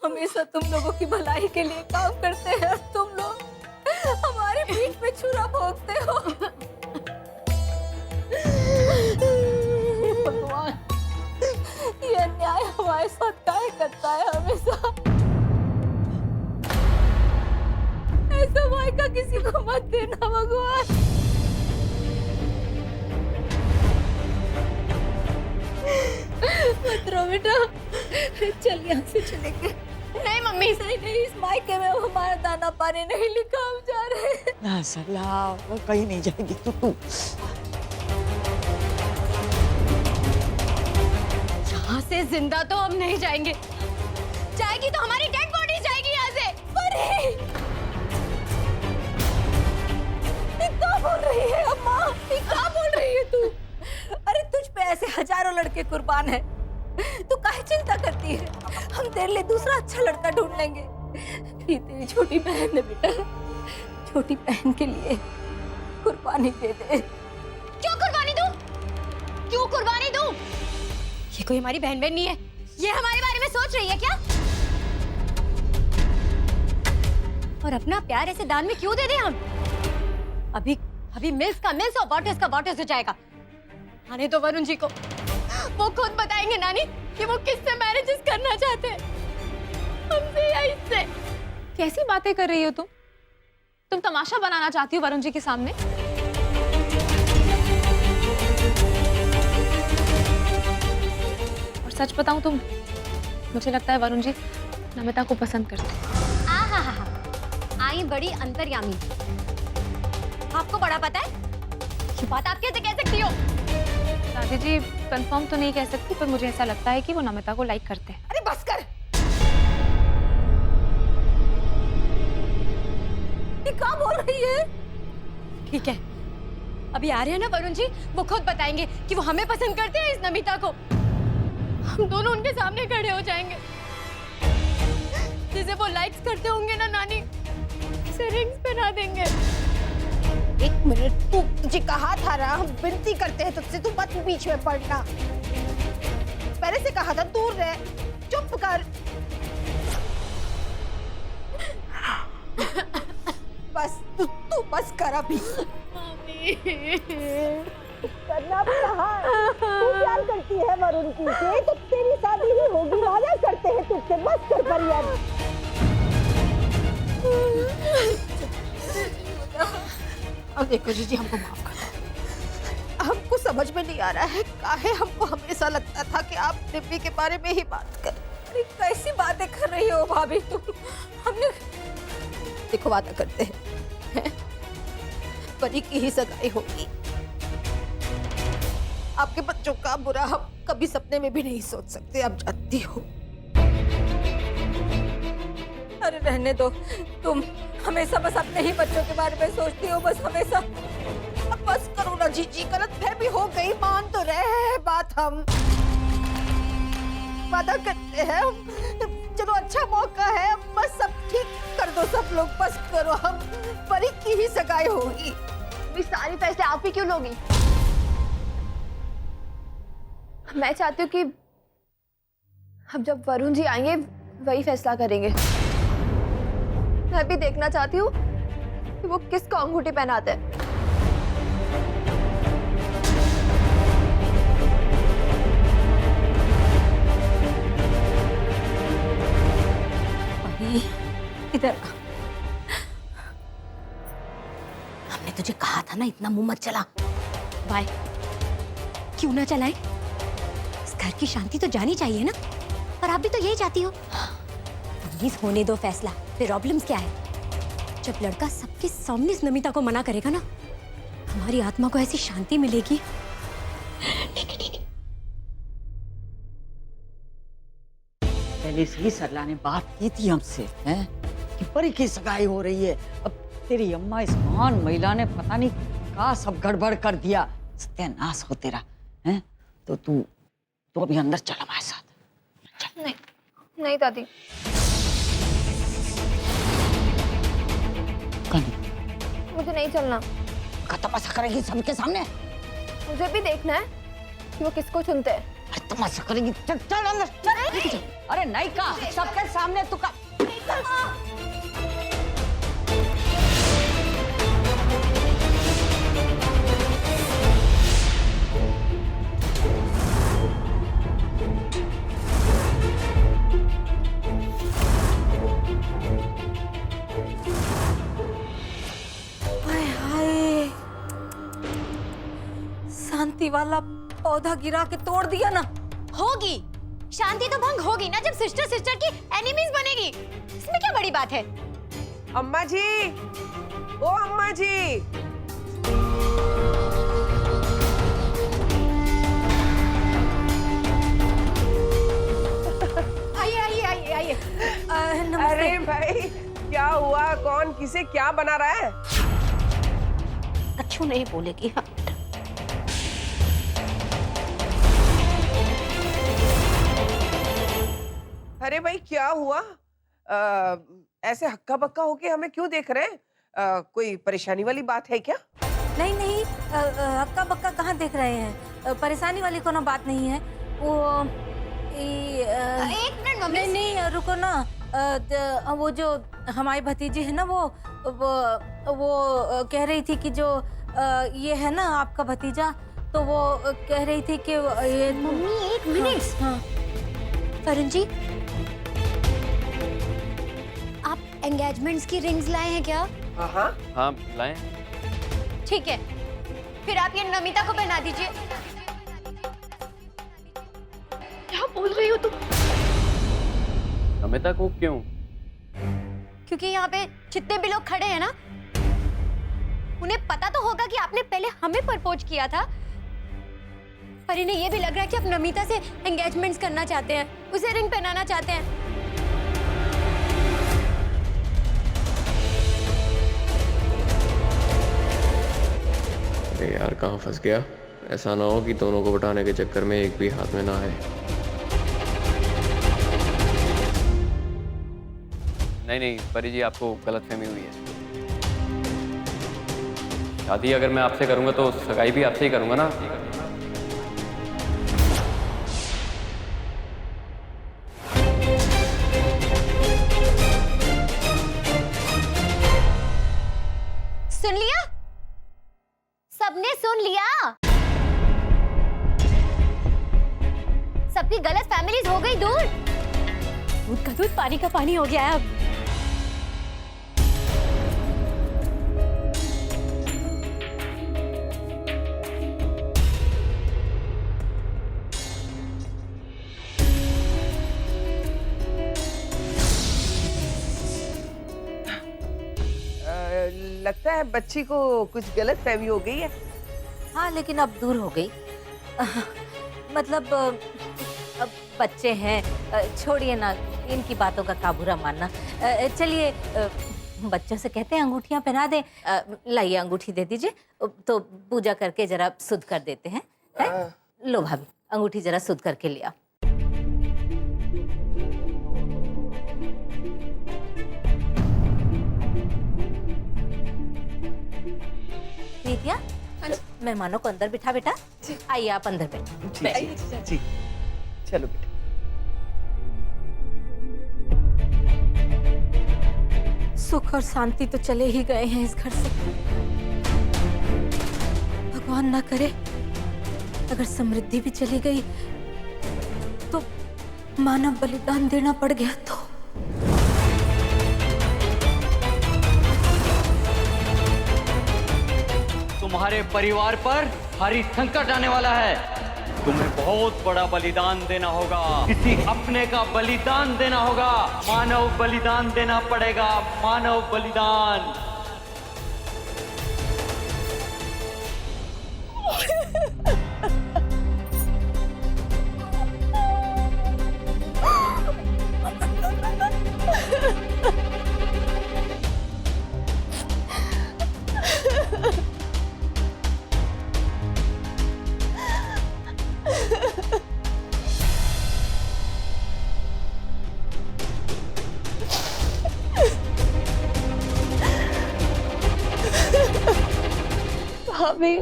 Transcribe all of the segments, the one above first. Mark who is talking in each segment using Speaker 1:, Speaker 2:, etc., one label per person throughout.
Speaker 1: हमेशा तुम लोगों की भलाई के लिए काम करते हैं और तुम लोग हमारे पीठ पे छुरा भोंकते हो। हे भगवान, ये अन्याय हमारे साथ काहे करता है हमेशा। ऐसा वायका किसी को मत देना भगवान। मत रो बेटा, चल यहाँ से चलेंगे। नहीं मम्मी, सही नहीं, इस मायके में हमारा दाना पानी नहीं लिखा, हम जा रहे हैं।
Speaker 2: ना सलाह, वो कहीं नहीं जाएगी तू।
Speaker 1: यहाँ से जिंदा तो हम नहीं जाएंगे, जाएगी तो हमारी डेड बॉडी जाएगी यहाँ से। अरे ये क्या बोल रही है अम्मा, ये क्या बोल रही है तू? अरे तुझ पे ऐसे हजारों लड़के कुर्बान है, तू काहे चिंता करती है? हम तेरे लिए दूसरा अच्छा लड़का ढूंढ लेंगे। ये तेरी छोटी बहन है बेटा, छोटी बहन के लिए कुर्बानी दे दे। क्यों कुर्बानी दूं? क्यों कुर्बानी दूं? ये कोई हमारी बहन नहीं है, ये हमारे बारे में सोच रही है क्या? और अपना प्यार ऐसे दान में क्यों दे दे हम? अभी मिल्स का मिल्स और बॉटल्स का बॉटल्स हो जाएगा। आने तो वरुण जी को, वो खुद बताएंगे नानी कि वो किससे मैरिजेस करना चाहते हैं, हमसे या इससे।
Speaker 3: कैसी बातें कर रही हो तुम? तुम तमाशा बनाना चाहती हो वरुण जी के सामने? और सच बताऊं तो मुझे लगता है वरुण जी नमिता को पसंद करते हैं।
Speaker 1: आहा, आई बड़ी अंतर्यामी। आपको बड़ा पता है? ये बात आप कैसे कह सकती हो?
Speaker 3: दादी जी कंफर्म तो नहीं कह सकती, पर मुझे ऐसा लगता है कि वो नमिता को लाइक करते हैं।
Speaker 2: अरे बस कर।
Speaker 1: ये क्या बोल रही है? ठीक है, अभी आ रहे हैं ना वरुण जी, वो खुद बताएंगे कि वो हमें पसंद करते हैं, इस नमिता को। हम दोनों उनके सामने खड़े हो जाएंगे। जिसे वो लाइक्स करते होंगे ना नानी, उसे रिंग्स पहना देंगे।
Speaker 4: एक मिनट, तू तुझे कहा था ना, हम विनती करते हैं तुझसे, तू मत बीच में पड़ना। पहले से कहा था दूर रह, चुप कर। बस तू बस कर अभी। करना भी कहा, तू प्यार करती है वरुण की से, तो तेरी शादी ही होगी, वादा करते हैं तुझसे, बस कर परियार। अब देखो जीजी, हमको माफ कर दो। हमको समझ में नहीं आ रहा है काहे हमको हमेशा लगता था कि आप दिव्य के बारे में ही बात कर।
Speaker 1: अरे कैसी बातें कर रही हो भाभी तुम? हमने
Speaker 4: देखो वादा करते हैं, परी की ही सगाई होगी। आपके बच्चों का बुरा हम कभी सपने में भी नहीं सोच सकते, आप जानती हो।
Speaker 1: अरे रहने दो, तुम हमेशा बस अपने ही बच्चों के बारे में सोचती हो, बस हमेशा।
Speaker 4: अब बस करो ना जीजी, गलतफहमी हो गई, मान तो रहे हैं बात। हम वादा करते हैं, चलो अच्छा मौका है, बस सब ठीक कर दो सब लोग, बस करो। हम परी की ही सगाई होगी।
Speaker 5: ये सारी फैसले आप ही क्यों लोगी? मैं चाहती हूँ कि अब जब वरुण जी आएंगे वही फैसला करेंगे। मैं भी देखना चाहती हूँ कि वो किसको अंगूठी पहनाते हैं।
Speaker 1: इधर हमने तुझे कहा था ना, इतना मुंह मत चला। बाय। क्यों ना चलाए? इस घर की शांति तो जानी चाहिए ना, और आप भी तो यही चाहती हो। प्लीज होने दो फैसला, फिर प्रॉब्लम्स क्या है? जब लड़का सबके सामने इस नमिता को मना करेगा ना, हमारी आत्मा को ऐसी शांति मिलेगी।
Speaker 2: पहले से ही सरला ने बात की थी हमसे, हैं, कि परी की सगाई हो रही है। अब तेरी अम्मा इस महान महिला ने पता नहीं क्या सब गड़बड़ कर दिया। सत्यानाश हो तेरा, हैं? तो तू अभी अंदर चल हमारे साथ।
Speaker 5: नहीं नहीं दादी, मुझे नहीं चलना।
Speaker 2: का तमाशा करेगी सबके सामने?
Speaker 5: मुझे भी देखना है कि वो किसको चुनते हैं।
Speaker 2: अरे तमाशा करेगी, चल चल अंदर चल।
Speaker 1: नहीं।
Speaker 2: अरे नहीं का सबके सामने तू का
Speaker 1: हाय हाय, शांति वाला पौधा गिरा के तोड़ दिया ना।
Speaker 6: होगी शांति तो भंग होगी ना जब सिस्टर सिस्टर की एनिमीज बनेगी। इसमें क्या बड़ी बात है?
Speaker 7: अम्मा जी, ओ अम्मा जी,
Speaker 1: आइए आइए आइए आइए। नमस्ते।
Speaker 7: अरे भाई क्या हुआ? कौन किसे क्या बना रहा है?
Speaker 1: अच्छू नहीं बोलेगी। हाँ।
Speaker 7: अरे भाई क्या हुआ? ऐसे हक्का बक्का होके हमें क्यों देख रहे हैं? कोई परेशानी वाली बात है क्या?
Speaker 1: नहीं नहीं, हक्का बक्का कहाँ देख रहे हैं? परेशानी वाली कोनो बात नहीं है। वो
Speaker 6: एक मिनट मम्मी।
Speaker 1: नहीं नहीं, रुको ना। वो जो हमारी भतीजी है ना, वो कह रही थी कि जो ये है ना आपका भतीजा, तो वो कह रही थी कि ये
Speaker 6: मम्मी एक मिनट।
Speaker 1: हाँ।
Speaker 6: वरुण जी, आप एंगेजमेंट्स की रिंग्स लाए हैं क्या?
Speaker 7: हाँ
Speaker 8: हाँ लाएं।
Speaker 6: ठीक है, फिर आप ये नमिता को पहना दीजिए।
Speaker 5: क्या बोल रही हो तुम?
Speaker 8: नमिता को क्यों?
Speaker 6: क्योंकि यहाँ पे जितने भी लोग खड़े हैं ना, उन्हें पता तो होगा कि आपने पहले हमें प्रपोज किया था, पर इन्हें ये भी लग रहा है कि आप नमिता से एंगेजमेंट्स करना चाहते हैं, उसे रिंग पहनाना चाहते हैं।
Speaker 8: अरे यार कहाँ फंस गया? ऐसा ना हो कि दोनों को बटाने के चक्कर में एक भी हाथ में ना आए। नहीं नहीं परी जी, आपको गलतफहमी हुई है। शादी अगर मैं आपसे करूंगा तो सगाई भी आपसे ही करूंगा ना।
Speaker 6: सुन लिया? सबने सुन लिया? सबकी गलत फैमिलीज हो गई दूर। दूध का दूध पानी का पानी हो गया है अब।
Speaker 7: लगता है बच्ची को कुछ गलत फहमी हो गई है।
Speaker 1: हाँ, लेकिन अब दूर हो गई। मतलब अब बच्चे हैं, छोड़िए ना, इनकी बातों का क्या बुरा मानना। चलिए, बच्चों से कहते हैं अंगूठियां पहना दें। लाइए अंगूठी दे दीजिए, तो पूजा करके जरा शुद्ध कर देते हैं। है? लो भाभी, अंगूठी जरा शुद्ध करके लिया। प्रीतिया, मेहमानों को अंदर बिठा बेटा। आइए आप अंदर बैठो।
Speaker 7: जी चलो बेटा।
Speaker 1: सुख और शांति तो चले ही गए हैं इस घर से। भगवान ना करे अगर समृद्धि भी चली गई तो मानव बलिदान देना पड़ गया तो।
Speaker 9: तुम्हारे परिवार पर भारी संकट आने वाला है। तुम्हें बहुत बड़ा बलिदान देना होगा, किसी अपने का बलिदान देना होगा, मानव बलिदान देना पड़ेगा, मानव बलिदान।
Speaker 5: भाभी,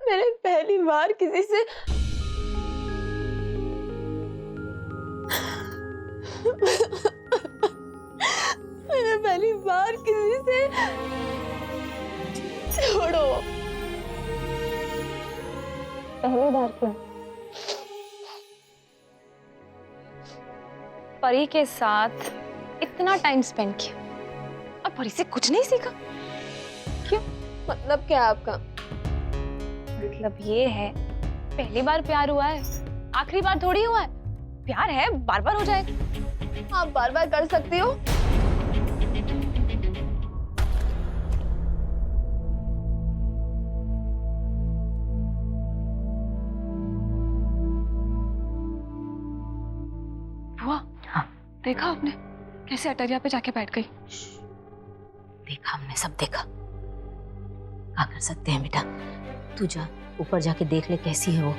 Speaker 5: मैंने पहली बार किसी से मैंने पहली बार किसी से छोड़ो, पहली बार क्यों?
Speaker 3: परी के साथ इतना टाइम स्पेंड किया और परी से कुछ नहीं सीखा। क्यों?
Speaker 5: मतलब क्या है आपका?
Speaker 3: मतलब ये है, पहली बार प्यार हुआ है, आखिरी बार थोड़ी हुआ है। प्यार है, बार बार हो जाएगा।
Speaker 5: आप बार बार कर सकती हो।
Speaker 3: हुआ? हाँ। देखा आपने कैसे अटरिया पे जाके बैठ गई?
Speaker 1: देखा हमने, सब देखा। क्या कर सकते हैं बेटा, तू जा ऊपर जाके देख ले कैसी है वो।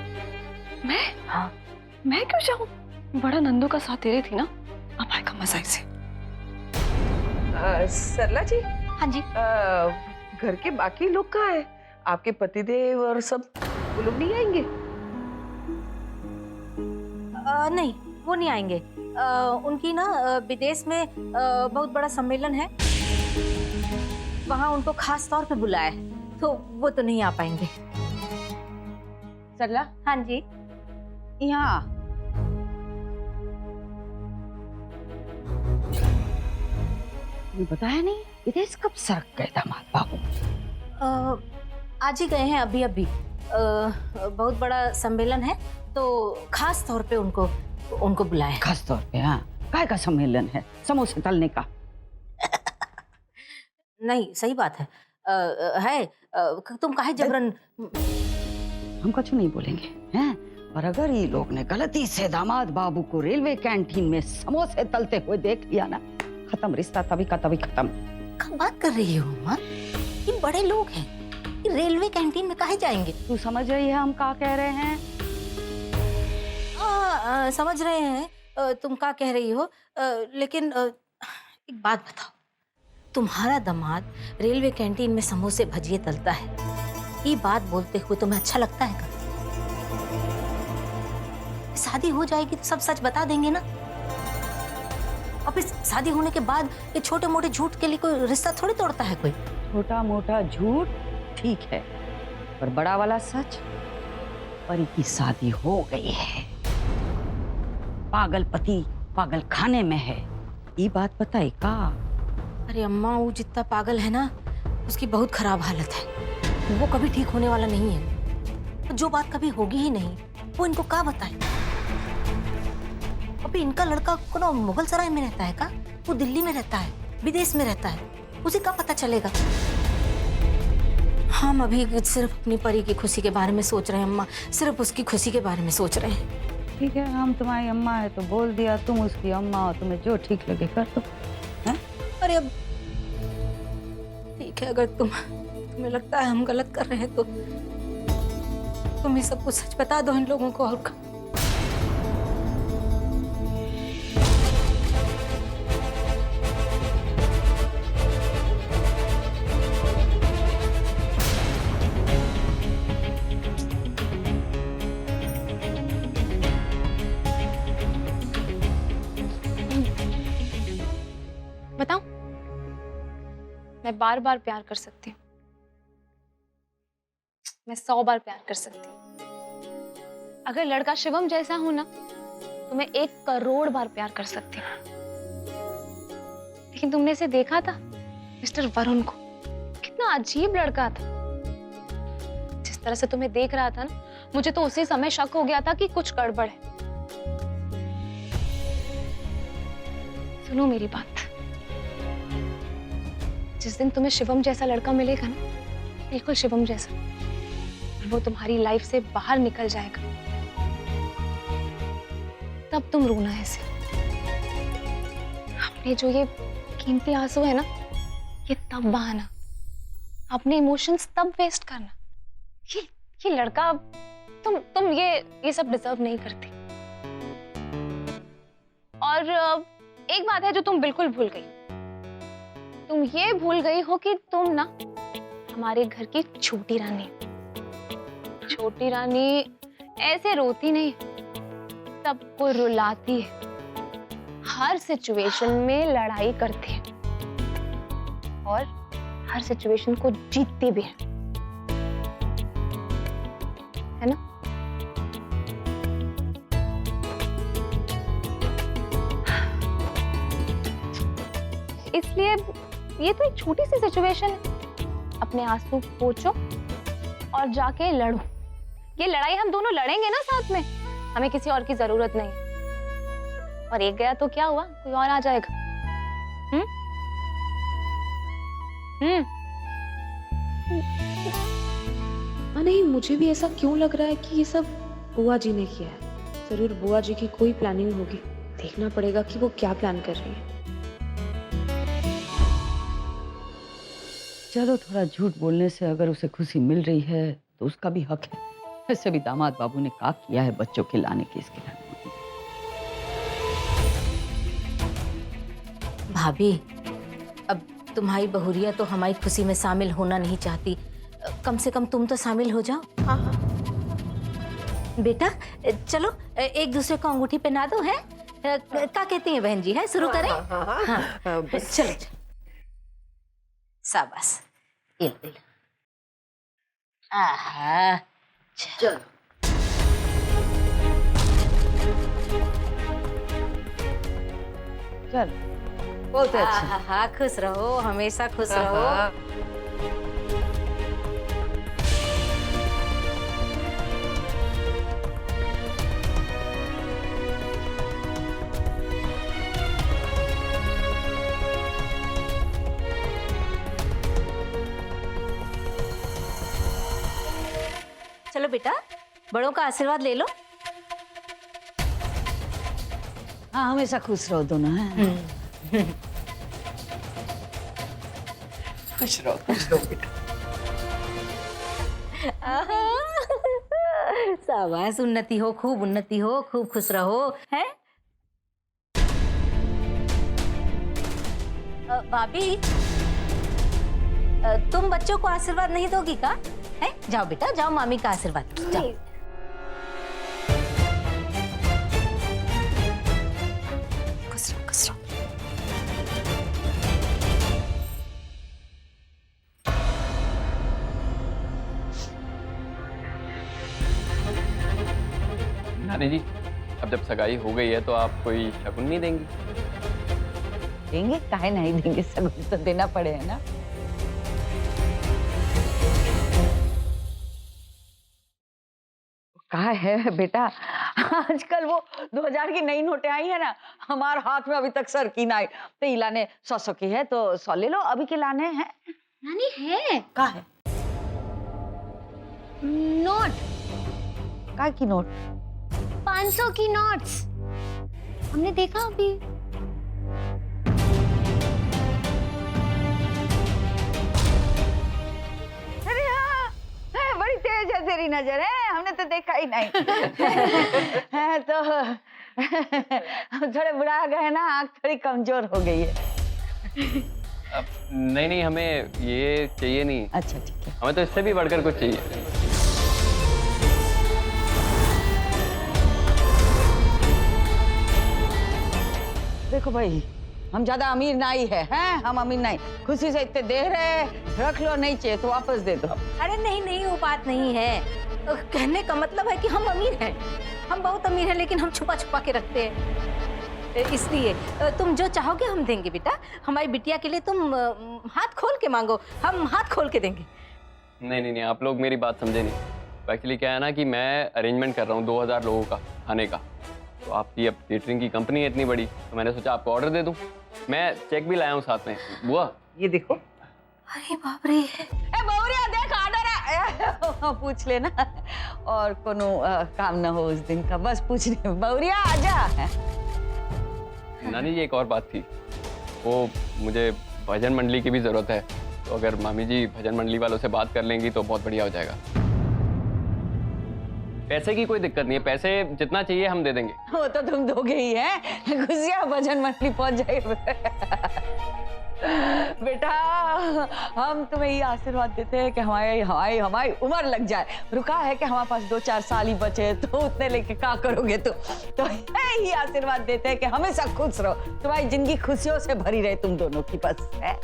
Speaker 3: मैं?
Speaker 1: हाँ।
Speaker 3: मैं क्यों जाऊं? बड़ा नंदू का साथ दे रही थी ना, अब आएगा मजा इसे।
Speaker 7: सरला जी,
Speaker 6: हाँ जी।
Speaker 7: घर के बाकी लोग कहाँ हैं? आपके पतिदेव और सब, वो लोग नहीं आएंगे?
Speaker 1: नहीं, वो नहीं आएंगे। उनकी ना विदेश में बहुत बड़ा सम्मेलन है, वहाँ उनको खास तौर पे बुलाया है, तो वो तो नहीं आ पाएंगे।
Speaker 2: सरला,
Speaker 1: हाँ जी।
Speaker 2: यहाँ बताया नहीं, विदेश कब सरक गए दामाद बाबू?
Speaker 1: आज ही गए हैं, अभी अभी। बहुत बड़ा सम्मेलन है, तो खास तौर पे उनको बुलाया है।
Speaker 2: खास तौर पे? हाँ, काय का सम्मेलन है? समोसे तलने का?
Speaker 1: नहीं, सही बात है। तुम काहे जबरन?
Speaker 2: हम कुछ नहीं बोलेंगे हैं, और अगर ये लोग ने गलती से दामाद बाबू को रेलवे कैंटीन में समोसे तलते हुए देख लिया ना, खत्म रिश्ता, तभी का तभी खत्म।
Speaker 1: क्या बात कर रही हो माँ? ये बड़े लोग हैं, ये रेलवे कैंटीन में काहे जाएंगे?
Speaker 2: तू समझ रही है हम क्या कह रहे हैं?
Speaker 1: समझ रहे हैं तुम क्या कह रही हो, लेकिन एक बात बताओ, तुम्हारा दामाद रेलवे कैंटीन में समोसे भजिए तलता है, ये बात बोलते हुए तुम्हें अच्छा लगता है क्या? शादी हो जाएगी तो सब सच बता देंगे ना। और फिर शादी होने के बाद ये छोटे मोटे झूठ के लिए कोई रिश्ता थोड़ी तोड़ता है कोई।
Speaker 2: छोटा मोटा झूठ ठीक है, पर बड़ा वाला सच, परी की शादी हो गई है, पागल पति पागल खाने में है, ये बात बताई का?
Speaker 1: अरे अम्मा, वो जितना पागल है ना, उसकी बहुत खराब हालत है, वो कभी ठीक होने वाला नहीं है। जो बात कभी होगी ही नहीं, वो इनको क्या बताए? अभी इनका लड़का कोनो मुगल सराय में रहता है का? वो दिल्ली में रहता है, विदेश में रहता है, उसे क्या पता चलेगा? हम अभी सिर्फ अपनी परी की खुशी के बारे में सोच रहे हैं अम्मा, सिर्फ उसकी खुशी के बारे में सोच रहे हैं।
Speaker 2: ठीक है, हम तुम्हारी अम्मा है तो बोल दिया, तुम उसकी अम्मा हो, तुम्हें जो ठीक लगे कर दो।
Speaker 1: अरे अब ठीक है, अगर तुम्हें लगता है हम गलत कर रहे हैं तो तुम ही सब कुछ सच बता दो इन लोगों को। और
Speaker 3: बताऊं? मैं बार बार प्यार कर सकती हूँ, मैं 100 बार प्यार कर सकती हूँ। अगर लड़का शिवम जैसा हो ना, तो मैं 1 करोड़ बार प्यार कर सकती हूँ। लेकिन तुमने इसे देखा था, मिस्टर वरुण को, कितना अजीब लड़का था। जिस तरह से तुम्हें देख रहा था ना, मुझे तो उसी समय शक हो गया था कि कुछ गड़बड़ है। सुनो मेरी बात, जिस दिन तुम्हें शिवम जैसा लड़का मिलेगा ना, बिल्कुल शिवम जैसा, वो तुम्हारी लाइफ से बाहर निकल जाएगा, तब तुम रोना ऐसे। अपने जो ये कीमती आंसू है ना, ये तब बहाना, अपने इमोशंस तब वेस्ट करना। ये लड़का, तुम ये सब डिजर्व नहीं करती। और एक बात है जो तुम बिल्कुल भूल गई, तुम ये भूल गई हो कि तुम ना हमारे घर की छोटी रानी। छोटी रानी ऐसे रोती नहीं, सबको रुलाती है, हर सिचुएशन में लड़ाई करते हैं और हर सिचुएशन को जीतते भी हैं, है ना? इसलिए ये तो एक छोटी सी सिचुएशन है, अपने आंसू पोंछो और जाके लड़ो। ये लड़ाई हम दोनों लड़ेंगे ना साथ में, हमें किसी और की जरूरत नहीं। और एक गया तो क्या हुआ, कोई और आ जाएगा।
Speaker 10: नहीं, मुझे भी ऐसा क्यों लग रहा है कि ये सब बुआ जी ने किया है। जरूर बुआ जी की कोई प्लानिंग होगी। देखना पड़ेगा कि वो क्या प्लान कर रही है।
Speaker 2: चलो, थोड़ा झूठ बोलने से अगर उसे खुशी मिल रही है तो उसका भी हक है। वैसे भी दामाद बाबू ने क्या किया है बच्चों के लाने के इसके लिए।
Speaker 1: भाभी, अब तुम्हारी बहुरिया तो हमारी खुशी में शामिल होना नहीं चाहती, कम से कम तुम तो शामिल हो जाओ।
Speaker 4: हाँ हाँ।
Speaker 1: बेटा चलो एक दूसरे को अंगूठी पहना दो, है? क्या कहती हैं बहन जी, है? शुरू करें? हाँ। चलो शाबाश, ये लो। आहा, चलो
Speaker 2: चल, बहुत अच्छा।
Speaker 1: हाँ, खुश रहो, हमेशा खुश रहो। चलो बेटा, बड़ों का आशीर्वाद ले लो।
Speaker 2: हाँ, हमेशा खुश रहो दोनों, हैं?
Speaker 7: खुश रहो बेटा।
Speaker 1: शाबाश, उन्नति हो, खूब उन्नति हो, खूब खुश रहो, है? भाभी, तुम बच्चों को आशीर्वाद नहीं दोगी का? है? जाओ बेटा, जाओ मामी का आशीर्वाद जाओ। खुश रहो, खुश रहो।
Speaker 8: नानी जी, अब जब सगाई हो गई है तो आप कोई शगुन नहीं देंगी?
Speaker 2: देंगे, काहे नहीं देंगे, शगुन तो देना पड़े, है ना? कहा है बेटा, आजकल वो 2000 की नई नोटें आई है ना, हमारे हाथ में अभी तक सर की ना आई। तो इलाने 100 की है तो 100 ले लो, अभी के लाने हैं।
Speaker 6: नानी है
Speaker 2: का है?
Speaker 6: नोट,
Speaker 2: का की नोट?
Speaker 6: 500 की नोट्स हमने देखा अभी।
Speaker 2: अरे हाँ, बड़ी तेज है तेरी नजर, है? हमने तो देखा ही नहीं। है तो थोड़े बुढ़ा गए ना, आँख थोड़ी कमजोर हो गई है।
Speaker 8: नहीं, हमें ये चाहिए नहीं।
Speaker 2: अच्छा ठीक है,
Speaker 8: हमें तो इससे भी बढ़कर कुछ चाहिए।
Speaker 2: देखो भाई, हम ज्यादा अमीर नहीं है, हैं? हम अमीर नहीं, खुशी से इतने दे रहे, रख लो, नहीं चाहिए तो वापस दे दो।
Speaker 1: अरे नहीं नहीं, वो बात नहीं है। कहने का मतलब है कि हम अमीर हैं, हम बहुत अमीर हैं, लेकिन हम छुपा छुपा के रखते हैं। इसलिए तुम जो चाहोगे हम देंगे बेटा। हमारी बिटिया के लिए तुम हाथ खोल के मांगो, हम हाथ खोल के देंगे।
Speaker 8: नहीं, आप लोग मेरी बात समझे नहीं। एक्चुअली क्या है ना कि मैं अरेंजमेंट कर रहा हूँ 2000 लोगों का खाने का। तो आपकी अब केटरिंग की कंपनी है इतनी बड़ी, तो मैंने सोचा आपको ऑर्डर दे दूं। मैं चेक भी लाया हूँ साथ में। बुआ,
Speaker 7: ये देखो।
Speaker 1: अरे बाप रे,
Speaker 2: बहुरिया देख ऑर्डर है। पूछ लेना, और कोनो काम ना हो उस दिन का, बस पूछ ले। बहुरिया आजा।
Speaker 8: नानी जी, एक और बात थी, वो मुझे भजन मंडली की भी जरूरत है। तो अगर मामी जी भजन मंडली वालों से बात कर लेंगी तो बहुत बढ़िया हो जाएगा। पैसे की कोई दिक्कत नहीं है, पैसे जितना चाहिए हम दे देंगे।
Speaker 2: वो तो तुम दोगे ही, हैं? खुशियाँ भजन मंडली पहुंच जाएगी। बेटा हम तुम्हें ये आशीर्वाद देते हैं कि हमारी हमारी हमारी उम्र लग जाए। रुका है कि हमारे पास 2-4 साल ही बचे, तो उतने लेके क्या करोगे तो यही आशीर्वाद देते हैं कि हमेशा खुश रहो, तुम्हारी जिंदगी खुशियों से भरी रहे तुम दोनों की, बस है।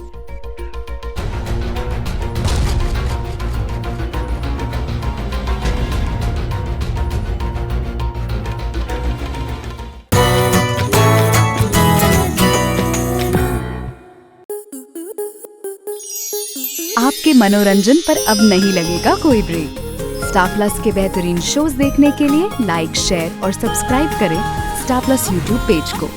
Speaker 11: आपके मनोरंजन पर अब नहीं लगेगा कोई ब्रेक। स्टार प्लस के बेहतरीन शोज देखने के लिए लाइक, शेयर और सब्सक्राइब करें स्टार प्लस यूट्यूब पेज को।